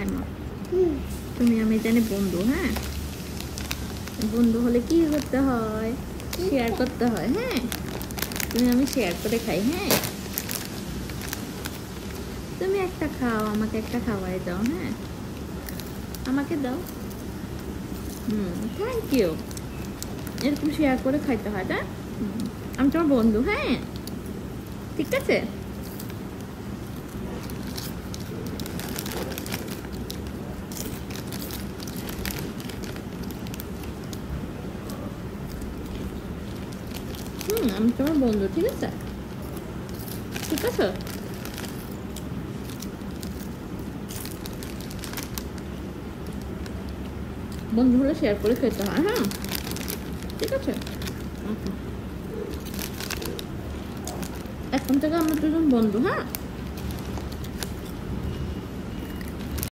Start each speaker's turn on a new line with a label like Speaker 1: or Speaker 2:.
Speaker 1: তাই মা? তুমি আমি জানি বন্ধু। হ্যাঁ, বন্ধু হলে কি করতে হয়? শেয়ার করতে হয়। হ্যাঁ, তুমি আমি শেয়ার করে খাই। হ্যাঁ, তুমি একটা খাও, আমাকে একটা খাওয়াই দাও। হ্যাঁ, আমাকে দাও। Thank you. এরকম শেয়ার করে খাইতে হয়। তাই আমি তোমার বন্ধু। হ্যাঁ, ঠিক আছে। আমি তোমার বন্ধু। ঠিক আছে, ঠিক আছে। বন্ধু হলে শেয়ার করে খেতে হয়। হ্যাঁ, ঠিক আছে। এখন থেকে আমরা দুজন বন্ধু। হ্যাঁ।